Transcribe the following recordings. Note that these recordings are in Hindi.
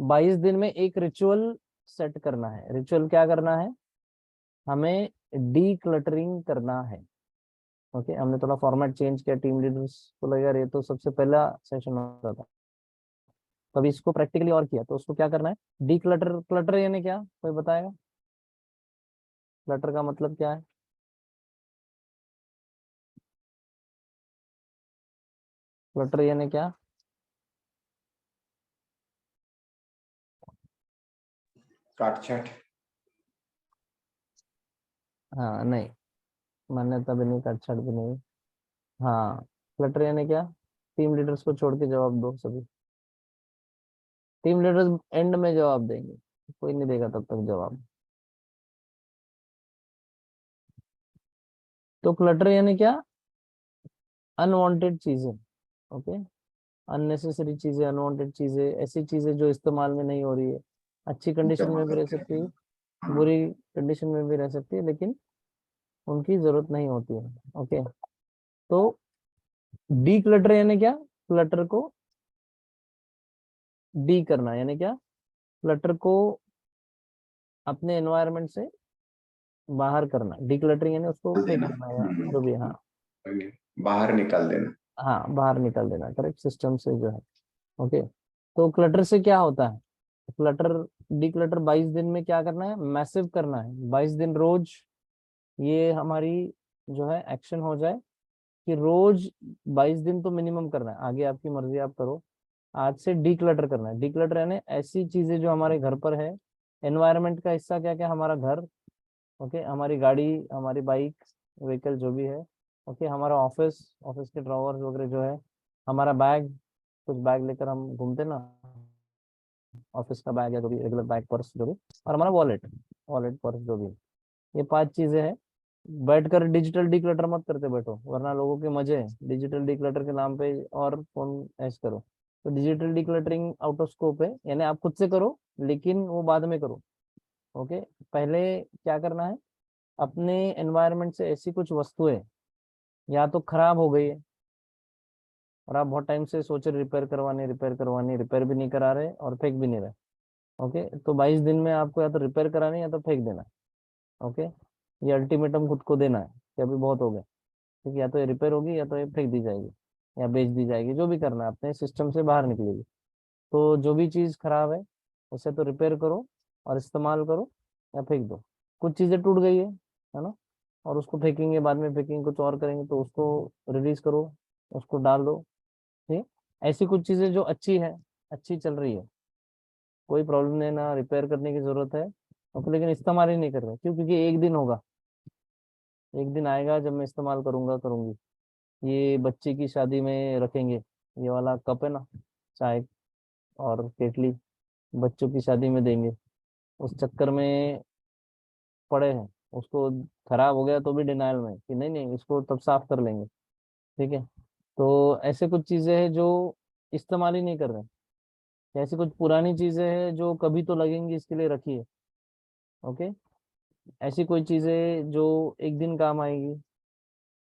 22 दिन में एक रिचुअल सेट करना है। रिचुअल क्या करना है? हमें डी क्लटरिंग करना है। ओके, हमने थोड़ा फॉर्मेट चेंज किया। टीम लीडर्स को लगा यार ये तो सबसे पहला सेशन होता था, तभी इसको प्रैक्टिकली और किया। तो उसको क्या करना है? D clutter. क्लटर यानी क्या, कोई बताएगा? क्लटर का मतलब क्या है? क्लटर यानी क्या? काटछाट। हाँ नहीं, मान्यता भी नहीं, काटछाट भी नहीं। हाँ, क्लटर यानी क्या? टीम लीडर्स को छोड़ के जवाब दो सभी। टीम लीडर्स एंड में जवाब देंगे, कोई नहीं देगा तब तक जवाब। तो क्लटर यानी क्या? अनवांटेड चीजें। ओके, अननेसेसरी चीजें, अनवांटेड चीजें, ऐसी चीजें जो इस्तेमाल में नहीं हो रही है। अच्छी कंडीशन जमा में भी रह करके सकती है, रखेंगे। हाँ। बुरी कंडीशन में भी रह सकती है, लेकिन उनकी जरूरत नहीं होती है। ओके, तो डी क्लटर यानी क्या? क्लटर को डी करना यानी क्या? क्लटर को अपने एनवायरनमेंट से बाहर करना। डिक्लटरिंग यानी उसको निकाल फेंक देना। देना या जो भी है। हाँ, बाहर निकाल देना। हाँ बाहर निकाल देना, करेक्ट, सिस्टम से जो है। ओके, तो क्लटर से क्या होता है? क्लटर, डिक्लटर 22 दिन में क्या करना है? मैसिव करना है। 22 दिन रोज ये हमारी जो है एक्शन हो जाए कि रोज 22 दिन तो मिनिमम करना है, आगे आपकी मर्जी, आप करो। आज से डिक्लटर करना है। डिक्लटर यानी ऐसी चीजें जो हमारे घर पर है, एनवायरनमेंट का हिस्सा क्या क्या, हमारा घर, ओके, हमारी गाड़ी, हमारी बाइक, व्हीकल जो भी है, ओके, हमारा ऑफिस, ऑफिस के ड्रॉवर्स वगैरह जो है, हमारा बैग, कुछ बैग लेकर हम घूमते ना, ऑफिस का बैग या जो भी रेगुलर बैग, पर्स जो भी, और हमारा वॉलेट, वॉलेट पर्स जो भी, ये 5 चीजें हैं। बैठकर डिजिटल डिक्लटर मत करते बैठो, वरना लोगों के मजे हैं डिजिटल डिक्लटर के नाम पे और फोन ऐश करो। तो digital decluttering out of scope है, यानी आप खुद से करो, लेकिन वो बाद में करो। ओके, पहले क्या करना है? अपने एनवायरनमेंट से ऐसी कुछ वस्तुएं या तो खराब हो गई है और आप बहुत टाइम से सोच रहे रिपेयर करवानी, रिपेयर करवानी, रिपेयर भी नहीं करा रहे और फेंक भी नहीं रहे। ओके, तो 22 दिन में आपको या तो रिपेयर करानी है या तो फेंक देना है। ओके, ये अल्टीमेटम खुद को देना है कि अभी बहुत हो गया। ठीक है, या तो ये रिपेयर होगी या तो ये फेंक दी जाएगी या बेच दी जाएगी, जो भी करना है, अपने सिस्टम से बाहर निकलेगी। तो जो भी चीज़ खराब है उसे तो रिपेयर करो और इस्तेमाल करो या फेंक दो। कुछ चीज़ें टूट गई है ना, और उसको फेंकेंगे, बाद में फेंकेंगे, कुछ और करेंगे, तो उसको रिलीज करो, उसको डाल दो। ठीक, ऐसी कुछ चीज़ें जो अच्छी है, अच्छी चल रही है, कोई प्रॉब्लम नहीं, ना रिपेयर करने की जरूरत है, ओके, लेकिन इस्तेमाल ही नहीं कर रहे क्यों? क्योंकि एक दिन होगा, एक दिन आएगा जब मैं इस्तेमाल करूंगा, करूंगी। ये बच्चे की शादी में रखेंगे, ये वाला कप है ना, चाय और केटली, बच्चों की शादी में देंगे, उस चक्कर में पड़े हैं। उसको खराब हो गया तो भी डिनाइल में कि नहीं नहीं इसको तब साफ कर लेंगे। ठीक है, तो ऐसे कुछ चीजें हैं जो इस्तेमाल ही नहीं कर रहे, ऐसी कुछ पुरानी चीजें हैं जो कभी तो लगेंगी, इसके लिए रखी है। ओके, ऐसी कोई चीजें जो एक दिन काम आएगी,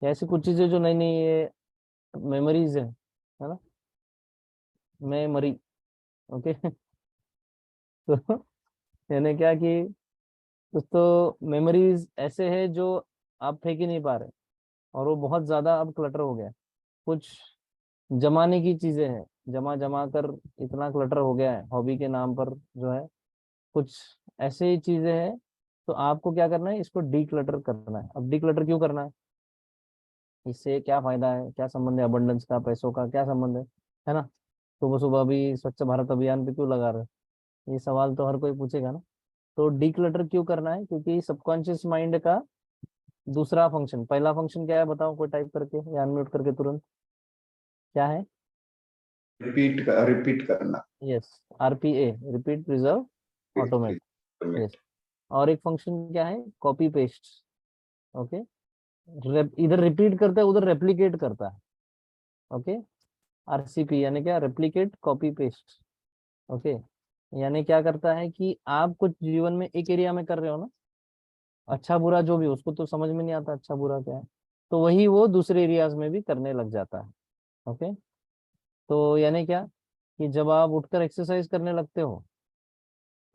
या ऐसी कुछ चीजें जो नई नई ये मेमोरीज है ना, मेमोरी। ओके तो यानी क्या कि कुछ तो मेमोरीज ऐसे है जो आप फेंक ही नहीं पा रहे, और वो बहुत ज्यादा अब क्लटर हो गया। कुछ जमाने की चीजें हैं, जमा जमा कर इतना क्लटर हो गया है हॉबी के नाम पर जो है, कुछ ऐसे ही चीजें हैं। तो आपको क्या करना है? इसको डी क्लटर करना है। अब डी क्लटर क्यों करना है? इससे क्या फायदा है, क्या संबंध है अबंडेंस का, पैसों का क्या संबंध है ना? सुबह सुबह भी स्वच्छ भारत अभियान पे क्यों लगा रहे हो? ये सवाल तो हर कोई पूछेगा ना। तो डी क्लटर क्यों करना है? क्योंकि सबकॉन्शियस माइंड का दूसरा फंक्शन, पहला फंक्शन क्या है बताओ, कोई टाइप करके या अनम्यूट करके तुरंत, क्या है? रिपीट करना। Yes, RPA, repeat preserve automate. Yes, और एक फंक्शन क्या है? Copy paste. ओके, इधर रिपीट करता है, उधर रेप्लिकेट करता है। ओके, आरसीपी यानी क्या? Replicate copy paste. ओके, यानी क्या करता है कि आप कुछ जीवन में एक एरिया में कर रहे हो ना, अच्छा बुरा जो भी, उसको तो समझ में नहीं आता अच्छा बुरा क्या है, तो वही वो दूसरे एरियाज में भी करने लग जाता है। ओके, तो यानी क्या कि जब आप उठकर एक्सरसाइज करने लगते हो,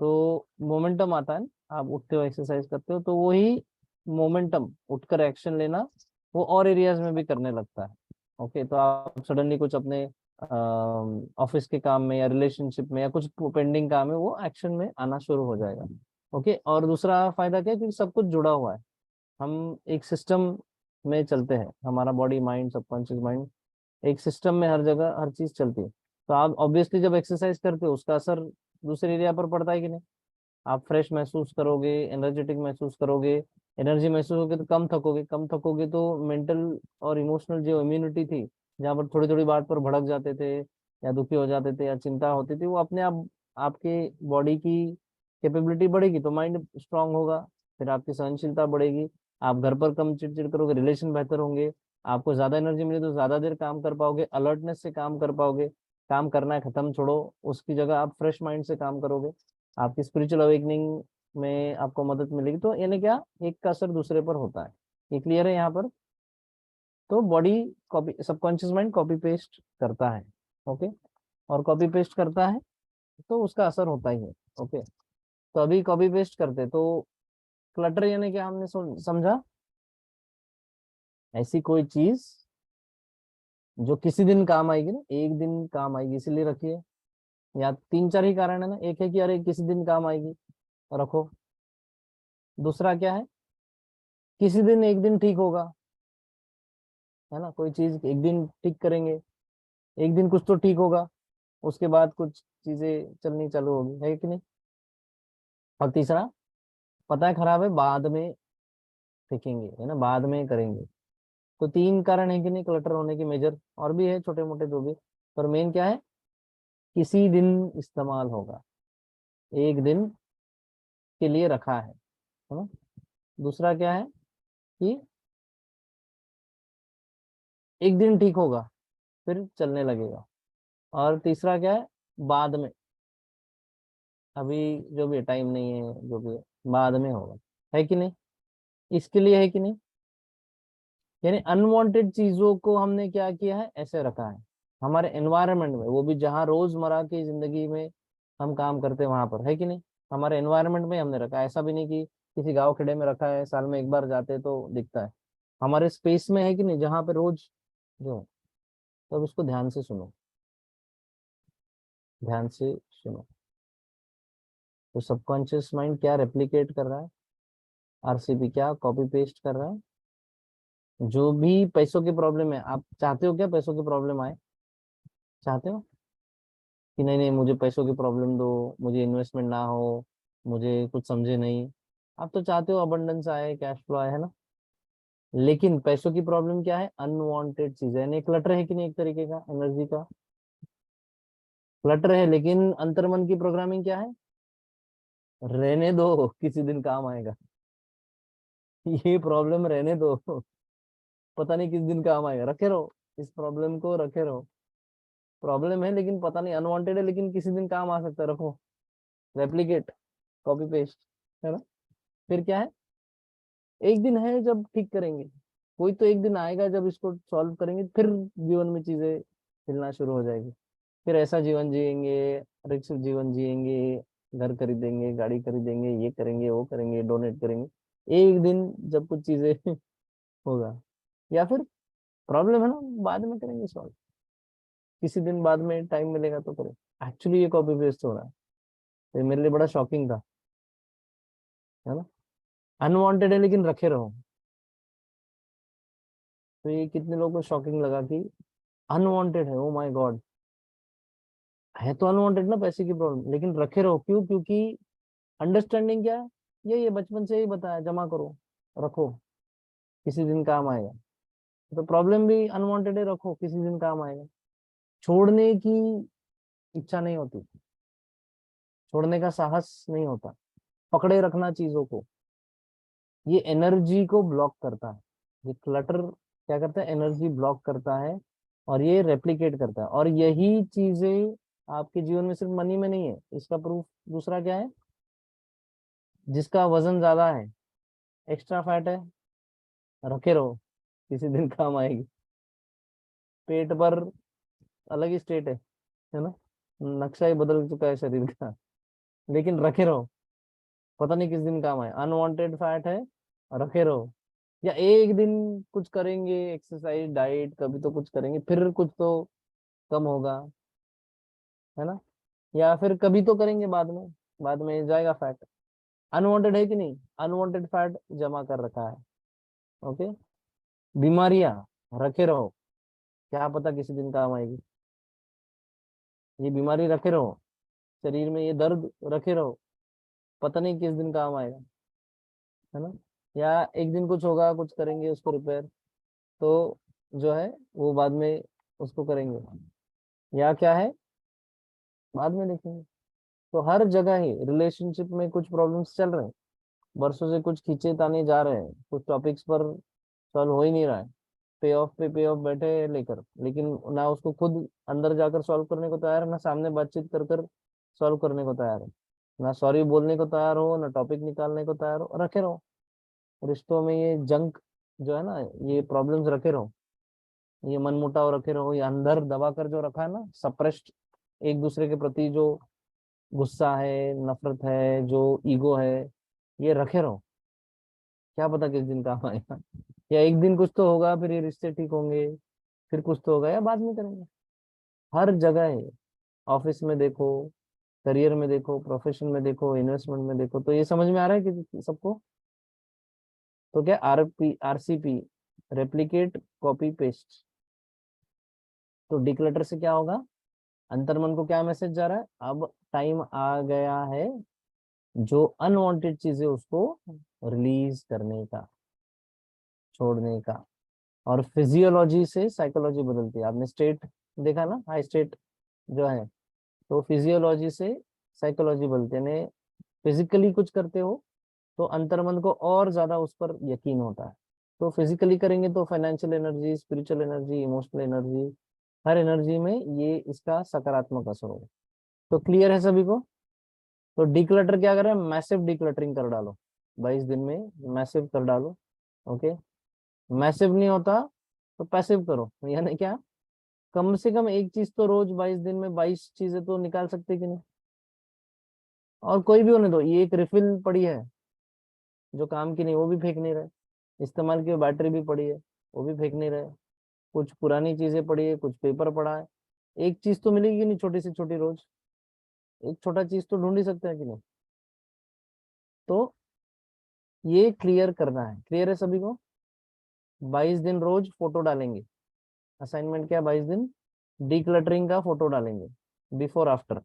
तो मोमेंटम आता है ना, आप उठते हो एक्सरसाइज करते हो तो वही मोमेंटम, उठकर एक्शन लेना, वो और एरियाज में भी करने लगता है। ओके, तो आप सडनली कुछ अपने ऑफिस के काम में या रिलेशनशिप में या कुछ पेंडिंग काम है, वो एक्शन में आना शुरू हो जाएगा। ओके, और दूसरा फायदा क्या है, क्योंकि सब कुछ जुड़ा हुआ है, हम एक सिस्टम में चलते हैं, हमारा बॉडी माइंड सबकॉन्शियस माइंड एक सिस्टम में, हर जगह हर चीज चलती है। तो आप ऑब्वियसली जब एक्सरसाइज करते हो उसका असर दूसरे एरिया पर पड़ता है कि नहीं, आप फ्रेश महसूस करोगे, एनर्जेटिक महसूस करोगे, एनर्जी महसूस होगी तो कम थकोगे, कम थकोगे तो मेंटल और इमोशनल जो इम्यूनिटी थी, जहाँ पर थोड़ी थोड़ी बात पर भड़क जाते थे या दुखी हो जाते थे या चिंता होती थी, वो अपने आप आपके बॉडी की कैपेबिलिटी बढ़ेगी तो माइंड स्ट्रांग होगा, फिर आपकी सहनशीलता बढ़ेगी, आप घर पर कम चिड़चिड़ करोगे, रिलेशन बेहतर होंगे, आपको ज्यादा एनर्जी मिले तो ज्यादा देर काम कर पाओगे, अलर्टनेस से काम कर पाओगे, काम करना है खत्म छोड़ो, उसकी जगह आप फ्रेश माइंड से काम करोगे, आपकी स्पिरिचुअल अवेकनिंग में आपको मदद मिलेगी। तो यानी क्या, एक का असर दूसरे पर होता है, ये क्लियर है यहाँ पर। तो body copy, subconscious mind copy paste करता है। ओके, और कॉपी पेस्ट करता है तो उसका असर होता ही है। ओके, तो अभी कॉपी पेस्ट करते तो क्लटर यानी क्या हमने समझा, ऐसी कोई चीज जो किसी दिन काम आएगी ना, एक दिन काम आएगी इसीलिए रखिए, या तीन चार ही कारण है ना, एक है कि अरे किसी दिन काम आएगी, रखो। दूसरा क्या है, किसी दिन एक दिन ठीक होगा, है ना, कोई चीज एक दिन ठीक करेंगे, एक दिन कुछ तो ठीक होगा, उसके बाद कुछ चीजें चलनी चालू होगी, है कि नहीं। और तीसरा, पता है खराब है, बाद में फेंकेंगे, है ना, बाद में करेंगे। तो तीन कारण है कि नहीं क्लटर होने की मेजर, और भी है छोटे मोटे जो भी, पर मेन क्या है, किसी दिन इस्तेमाल होगा, एक दिन के लिए रखा है ना। दूसरा क्या है कि एक दिन ठीक होगा फिर चलने लगेगा। और तीसरा क्या है, बाद में, अभी जो भी टाइम नहीं है, जो भी है, बाद में होगा, है कि नहीं, इसके लिए है कि नहीं। यानी अनवांटेड चीजों को हमने क्या किया है, ऐसे रखा है हमारे एनवायरनमेंट में, वो भी जहाँ रोजमर्रा की जिंदगी में हम काम करते हैं वहां पर, है कि नहीं, हमारे एनवायरनमेंट में हमने रखा है, ऐसा भी नहीं कि किसी गांव खेड़े में रखा है, साल में एक बार जाते तो दिखता है, हमारे स्पेस में है कि नहीं, जहाँ पे रोज जो। तो अब इसको ध्यान से सुनो, ध्यान से सुनो। तो सबकॉन्शियस माइंड क्या रेप्लिकेट कर रहा है, आरसीपी क्या कॉपी पेस्ट कर रहा है, जो भी पैसों की प्रॉब्लम है, आप चाहते हो क्या पैसों की प्रॉब्लम आए, चाहते हो कि नहीं नहीं मुझे पैसों की प्रॉब्लम दो, मुझे इन्वेस्टमेंट ना हो, मुझे कुछ समझे नहीं, आप तो चाहते हो अबंडेंस आए, कैश फ्लो आए, है ना। लेकिन पैसों की प्रॉब्लम क्या है, अनवांटेड चीज है, यानी क्लटर है कि नहीं, एक तरीके का एनर्जी का क्लटर है, लेकिन अंतर्मन की प्रोग्रामिंग क्या है, रहने दो किसी दिन काम आएगा, ये प्रॉब्लम रहने दो, पता नहीं किस दिन काम आएगा, रखे रहो, इस प्रॉब्लम को रखे रहो, प्रॉब्लम है लेकिन पता नहीं, अनवांटेड है लेकिन किसी दिन काम आ सकता है, रखो, रेप्लिकेट, कॉपी पेस्ट, है ना। फिर क्या है, एक दिन है जब ठीक करेंगे, कोई तो एक दिन आएगा जब इसको सॉल्व करेंगे, फिर जीवन में चीजें हिलना शुरू हो जाएगी, फिर ऐसा जीवन जिएंगे, रिच जीवन जिएंगे, घर खरीदेंगे, गाड़ी खरीदेंगे, ये करेंगे, वो करेंगे, डोनेट करेंगे, एक दिन जब कुछ चीजें होगा, या फिर प्रॉब्लम है ना, बाद में करेंगे सॉल्व, किसी दिन बाद में टाइम मिलेगा तो करें। एक्चुअली ये कॉपी पेस्ट हो रहा है, तो ये मेरे लिए बड़ा शॉकिंग था, है ना। अनवांटेड है लेकिन रखे रहो, तो ये कितने लोगों को शॉकिंग लगा कि अनवांटेड है, ओ माय गॉड, है तो अनवांटेड ना पैसे की प्रॉब्लम, लेकिन रखे रहो, क्यों, क्योंकि अंडरस्टैंडिंग क्या है, ये बचपन से ही बताया, जमा करो, रखो, किसी दिन काम आएगा। तो प्रॉब्लम भी अनवांटेड है, रखो किसी दिन काम आएगा, छोड़ने की इच्छा नहीं होती, छोड़ने का साहस नहीं होता, पकड़े रखना चीजों को, ये एनर्जी को ब्लॉक करता है, ये क्लटर क्या करता है, एनर्जी ब्लॉक करता है, और ये रेप्लिकेट करता है, और यही चीजें आपके जीवन में सिर्फ मनी में नहीं है, इसका प्रूफ दूसरा क्या है, जिसका वजन ज्यादा है, एक्स्ट्रा फैट है, रखे रहो, किसी दिन काम आएगी, पेट पर अलग ही स्टेट है ना, नक्शा ही बदल चुका है शरीर का, लेकिन रखे रहो, पता नहीं किस दिन काम आए। अनवांटेड फैट है, रखे रहो। या एक दिन कुछ करेंगे एक्सरसाइज डाइट, कभी तो कुछ करेंगे, फिर कुछ तो कम होगा, है ना। या फिर कभी तो करेंगे बाद में जाएगा फैट। अनवांटेड है कि नहीं, अनवांटेड फैट जमा कर रखा है। ओके। बीमारियां, रखे रहो, क्या पता किसी दिन काम आएगी। ये बीमारी रखे रहो, शरीर में ये दर्द रखे रहो, पता नहीं किस दिन काम आएगा, है ना। या एक दिन कुछ होगा, कुछ करेंगे उसको रिपेयर, तो जो है वो बाद में उसको करेंगे। या क्या है, बाद में देखेंगे। तो हर जगह ही रिलेशनशिप में कुछ प्रॉब्लम्स चल रहे हैं, बरसों से कुछ खींचे ताने जा रहे हैं, कुछ टॉपिक्स पर सॉल्व हो ही नहीं रहा है। पे ऑफ बैठे हैं लेकर, लेकिन ना उसको खुद अंदर जाकर सॉल्व करने को तैयार है, ना सामने बातचीत कर कर सॉल्व करने को तैयार है। ना सॉरी बोलने को तैयार हो, ना टॉपिक निकालने को तैयार हो, रखे रहो। रिश्तों में ये जंक जो है ना, ये प्रॉब्लम्स रखे रहो, ये मनमुटाव रखे रहो, ये अंदर दबा कर जो रखा है ना, सप्रेस्ड, एक दूसरे के प्रति जो गुस्सा है, नफरत है, जो ईगो है, ये रखे रहो। क्या पता किस दिन काम आएगा। या एक दिन कुछ तो होगा, फिर ये रिश्ते ठीक होंगे, फिर कुछ तो होगा, या बाद में करेंगे। हर जगह है। ऑफिस में देखो, करियर में देखो, प्रोफेशन में देखो, इन्वेस्टमेंट में देखो। तो ये समझ में आ रहा है कि सबको। तो क्या आरसीपी, रेप्लिकेट कॉपी पेस्ट। तो डिक्लटर से क्या होगा, अंतर्मन को क्या मैसेज जा रहा है, अब टाइम आ गया है जो अनवांटेड चीजें उसको रिलीज करने का, छोड़ने का। और फिजियोलॉजी से साइकोलॉजी बदलती है। आपने स्टेट देखा ना, हाई स्टेट जो है, तो फिजियोलॉजी से साइकोलॉजी बदलती है, यानी फिजिकली कुछ करते हो तो अंतर्मन को और ज्यादा उस पर यकीन होता है। तो फिजिकली करेंगे तो financial energy, spiritual energy, emotional energy, हर एनर्जी में ये इसका सकारात्मक असर होगा। तो क्लियर है सभी को। तो डिक्लटर क्या करें, मैसिव डिक्लटरिंग कर डालो, 22 दिन में मैसिव कर डालो। ओके। मैसिव नहीं होता तो पैसिव करो, यानी क्या, कम से कम एक चीज तो रोज 22 दिन में 22 चीजें तो निकाल सकते कि नहीं। और कोई भी होने दो, ये एक रिफिल पड़ी है जो काम की नहीं, वो भी फेंक नहीं रहे। इस्तेमाल की बैटरी भी पड़ी है, वो भी फेंक नहीं रहे। कुछ पुरानी चीजें पड़ी है, कुछ पेपर पड़ा है। एक चीज तो मिलेगी नहीं, छोटी से छोटी रोज एक छोटा चीज तो ढूंढ ही सकते हैं कि नहीं। तो ये क्लियर करना है, क्लियर है सभी को। 22 दिन रोज फोटो डालेंगे। असाइनमेंट क्या, 22 दिन डिक्लटरिंग का फोटो डालेंगे, बिफोर आफ्टर।